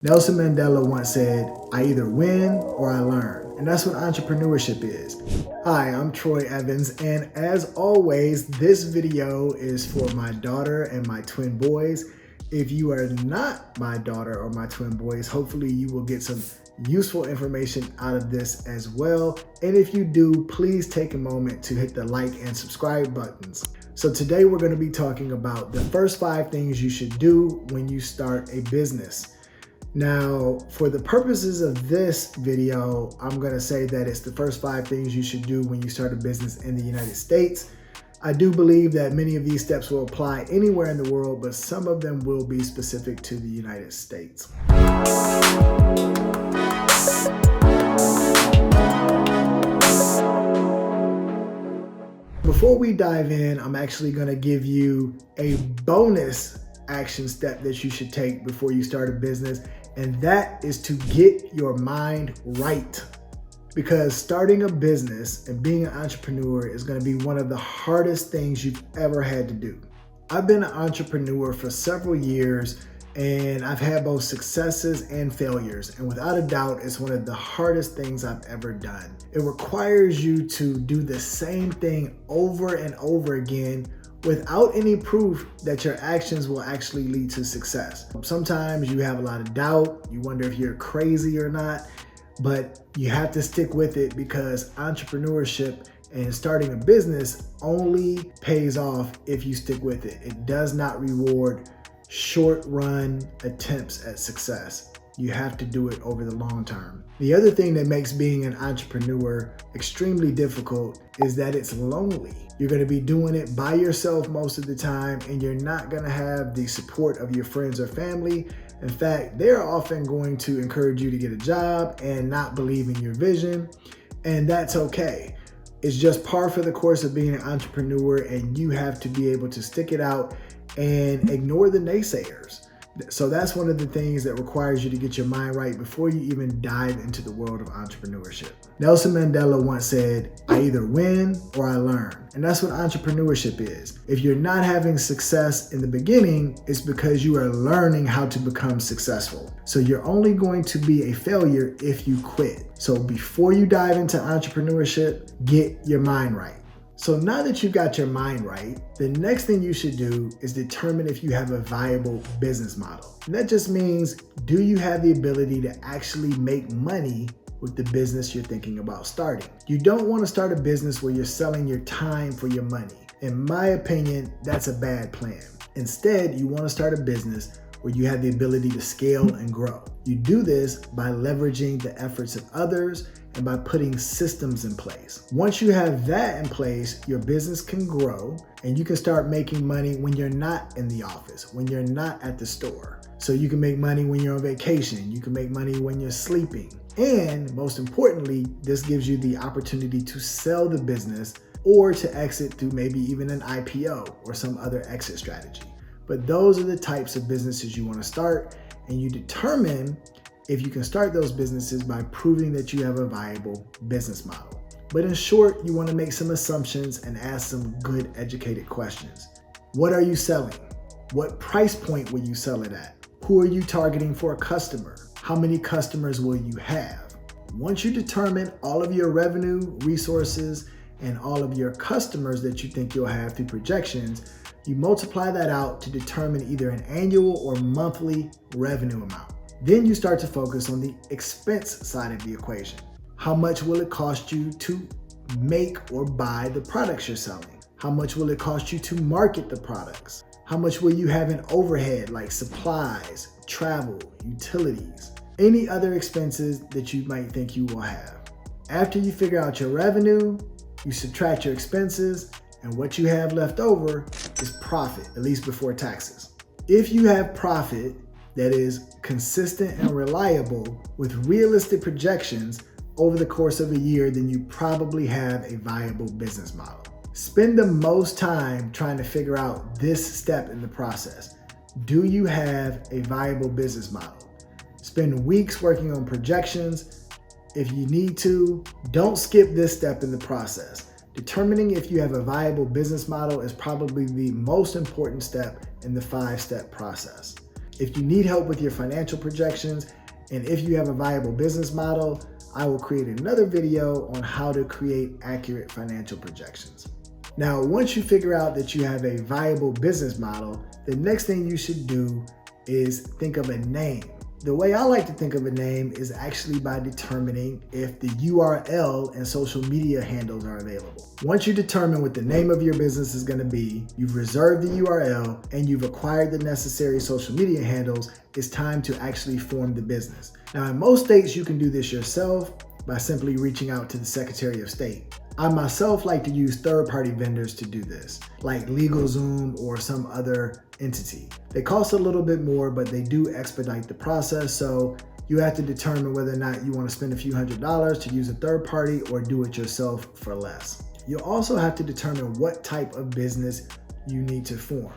Nelson Mandela once said, "I either win or I learn." And that's what entrepreneurship is. Hi, I'm Troy Evans, and as always, this video is for my daughter and my twin boys. If you are not my daughter or my twin boys, hopefully you will get some useful information out of this as well. And if you do, please take a moment to hit the like and subscribe buttons. So today we're going to be talking about the first 5 things you should do when you start a business. Now, for the purposes of this video, I'm going to say that it's the first 5 things you should do when you start a business in the United States. I do believe that many of these steps will apply anywhere in the world, but some of them will be specific to the United States. Before we dive in, I'm actually going to give you a bonus action step that you should take before you start a business, and that is to get your mind right. Because starting a business and being an entrepreneur is going to be one of the hardest things you've ever had to do. I've been an entrepreneur for several years, and I've had both successes and failures, and without a doubt, it's one of the hardest things I've ever done. It requires you to do the same thing over and over again without any proof that your actions will actually lead to success. Sometimes you have a lot of doubt, you wonder if you're crazy or not, but you have to stick with it because entrepreneurship and starting a business only pays off if you stick with it. It does not reward short-run attempts at success. You have to do it over the long term. The other thing that makes being an entrepreneur extremely difficult is that it's lonely. You're going to be doing it by yourself most of the time, and you're not going to have the support of your friends or family. In fact, they're often going to encourage you to get a job and not believe in your vision, and that's okay. It's just par for the course of being an entrepreneur, and you have to be able to stick it out and ignore the naysayers. So that's one of the things that requires you to get your mind right before you even dive into the world of entrepreneurship. Nelson Mandela once said, "I either win or I learn." And that's what entrepreneurship is. If you're not having success in the beginning, it's because you are learning how to become successful. So you're only going to be a failure if you quit. So before you dive into entrepreneurship, get your mind right. So now that you've got your mind right, the next thing you should do is determine if you have a viable business model. And that just means, do you have the ability to actually make money with the business you're thinking about starting? You don't want to start a business where you're selling your time for your money. In my opinion, that's a bad plan. Instead, you want to start a business where you have the ability to scale and grow. You do this by leveraging the efforts of others and by putting systems in place. Once you have that in place, your business can grow and you can start making money when you're not in the office, when you're not at the store. So you can make money when you're on vacation, you can make money when you're sleeping. And most importantly, this gives you the opportunity to sell the business or to exit through maybe even an IPO or some other exit strategy. But those are the types of businesses you want to start, and you determine if you can start those businesses by proving that you have a viable business model. But in short, you want to make some assumptions and ask some good educated questions. What are you selling? What price point will you sell it at? Who are you targeting for a customer? How many customers will you have? Once you determine all of your revenue, resources, and all of your customers that you think you'll have through projections, you multiply that out to determine either an annual or monthly revenue amount. Then you start to focus on the expense side of the equation. How much will it cost you to make or buy the products you're selling? How much will it cost you to market the products? How much will you have in overhead like supplies, travel, utilities, any other expenses that you might think you will have? After you figure out your revenue, you subtract your expenses, and what you have left over is profit, at least before taxes. If you have profit that is consistent and reliable with realistic projections over the course of a year, then you probably have a viable business model. Spend the most time trying to figure out this step in the process. Do you have a viable business model? Spend weeks working on projections. If you need to, don't skip this step in the process. Determining if you have a viable business model is probably the most important step in the 5-step process. If you need help with your financial projections, and if you have a viable business model, I will create another video on how to create accurate financial projections. Now, once you figure out that you have a viable business model, the next thing you should do is think of a name. The way I like to think of a name is actually by determining if the URL and social media handles are available. Once you determine what the name of your business is going to be, you've reserved the URL, and you've acquired the necessary social media handles, it's time to actually form the business. Now, in most states, you can do this yourself by simply reaching out to the Secretary of State. I myself like to use third-party vendors to do this, like LegalZoom or some other entity. They cost a little bit more, but they do expedite the process, so you have to determine whether or not you want to spend a few $100s to use a third party or do it yourself for less. You'll also have to determine what type of business you need to form.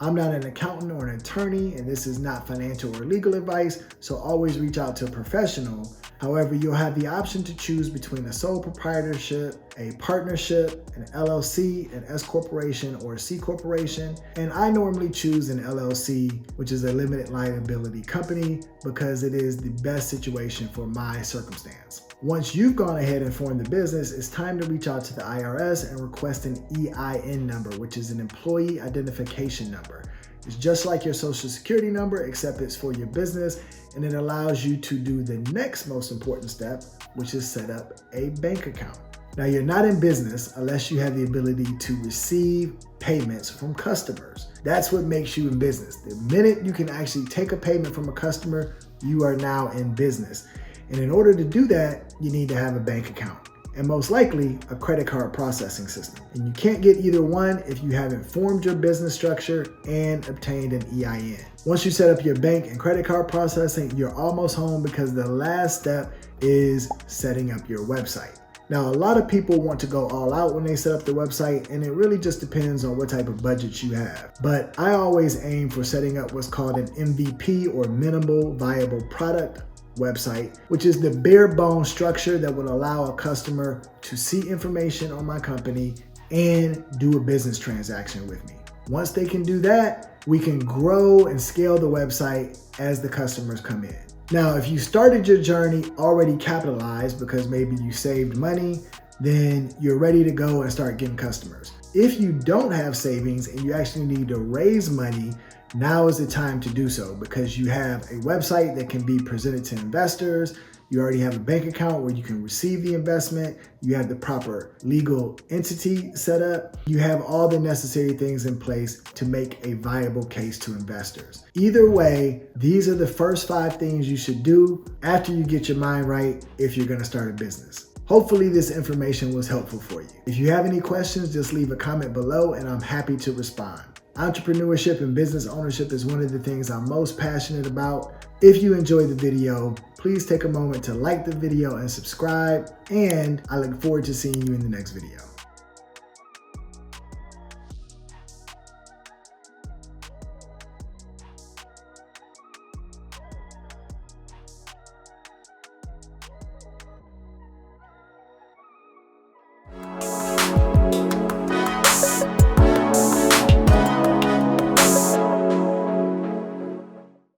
I'm not an accountant or an attorney, and this is not financial or legal advice, so always reach out to a professional. However, you'll have the option to choose between a sole proprietorship, a partnership, an LLC, an S corporation, or a C corporation. And I normally choose an LLC, which is a limited liability company, because it is the best situation for my circumstance. Once you've gone ahead and formed the business, it's time to reach out to the IRS and request an EIN number, which is an employee identification number. It's just like your social security number, except it's for your business, and it allows you to do the next most important step, which is set up a bank account. Now, you're not in business unless you have the ability to receive payments from customers. That's what makes you in business. The minute you can actually take a payment from a customer, you are now in business. And in order to do that, you need to have a bank account, and most likely a credit card processing system. And you can't get either one if you haven't formed your business structure and obtained an EIN. Once you set up your bank and credit card processing, you're almost home, because the last step is setting up your website. Now, a lot of people want to go all out when they set up the website, and it really just depends on what type of budget you have. But I always aim for setting up what's called an MVP, or minimal viable product website, which is the bare bones structure that will allow a customer to see information on my company and do a business transaction with me. Once they can do that, we can grow and scale the website as the customers come in. Now, if you started your journey already capitalized because maybe you saved money, then you're ready to go and start getting customers. If you don't have savings and you actually need to raise money, now is the time to do so, because you have a website that can be presented to investors. You already have a bank account where you can receive the investment. You have the proper legal entity set up. You have all the necessary things in place to make a viable case to investors. Either way, these are the first 5 things you should do after you get your mind right if you're going to start a business. Hopefully this information was helpful for you. If you have any questions, just leave a comment below and I'm happy to respond. Entrepreneurship and business ownership is one of the things I'm most passionate about. If you enjoyed the video, please take a moment to like the video and subscribe, and I look forward to seeing you in the next video.